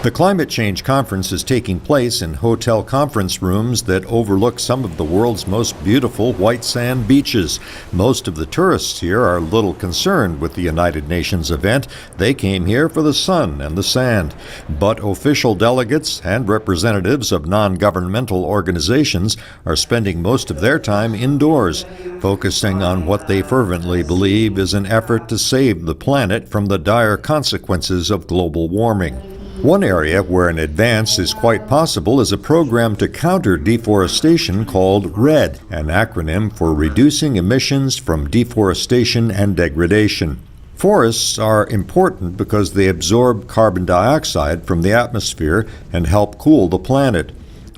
The climate change conference is taking place in hotel conference rooms that overlook some of the world's most beautiful white sand beaches. Most of the tourists here are little concerned with the United Nations event. They came here for the sun and the sand. But official delegates and representatives of non-governmental organizations are spending most of their time indoors, focusing on what they fervently believe is an effort to save the planet from the dire consequences of global warming. One area where an advance is quite possible is a program to counter deforestation called REDD, an acronym for Reducing Emissions from Deforestation and Degradation. Forests are important because they absorb carbon dioxide from the atmosphere and help cool the planet.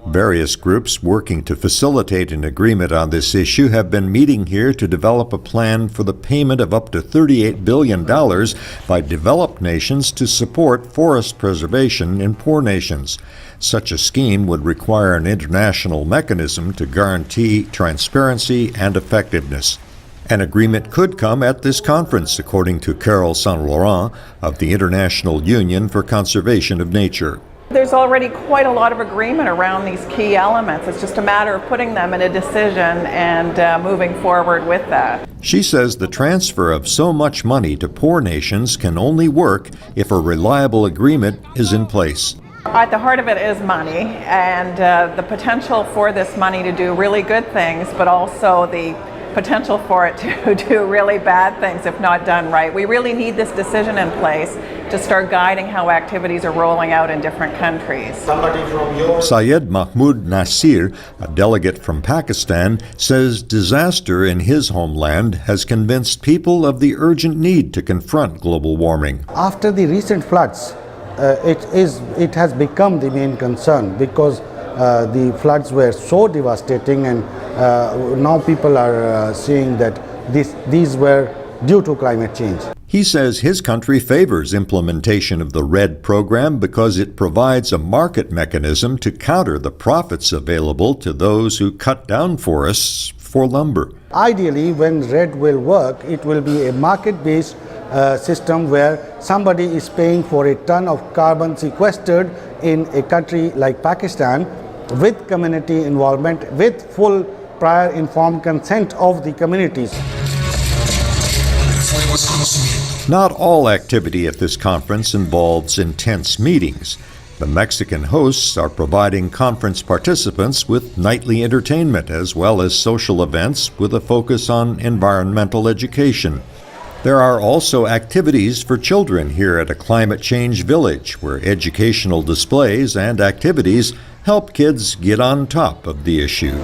Various groups working to facilitate an agreement on this issue have been meeting here to develop a plan for the payment of up to $38 billion by developed nations to support forest preservation in poor nations. Such a scheme would require an international mechanism to guarantee transparency and effectiveness. An agreement could come at this conference, according to Carol Saint-Laurent of the International Union for Conservation of Nature. There's already quite a lot of agreement around these key elements. It's just a matter of putting them in a decision and moving forward with that. She says the transfer of so much money to poor nations can only work if a reliable agreement is in place. At the heart of it is money and the potential for this money to do really good things, but also the potential for it to do really bad things if not done right. We really need this decision in place to start guiding how activities are rolling out in different countries. Syed Mahmood Nasir, a delegate from Pakistan, says disaster in his homeland has convinced people of the urgent need to confront global warming. After the recent floods, it has become the main concern because the floods were so devastating, and now people are seeing that these were due to climate change. He says his country favors implementation of the REDD program because it provides a market mechanism to counter the profits available to those who cut down forests for lumber. Ideally, when REDD will work, it will be a market-based system where somebody is paying for a ton of carbon sequestered in a country like Pakistan with community involvement, with full prior informed consent of the communities. Not all activity at this conference involves intense meetings. The Mexican hosts are providing conference participants with nightly entertainment as well as social events with a focus on environmental education. There are also activities for children here at a climate change village where educational displays and activities help kids get on top of the issue.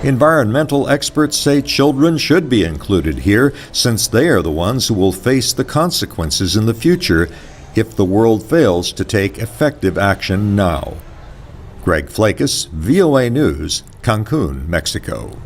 Environmental experts say children should be included here since they are the ones who will face the consequences in the future if the world fails to take effective action now. Greg Flakus, VOA News, Cancun, Mexico.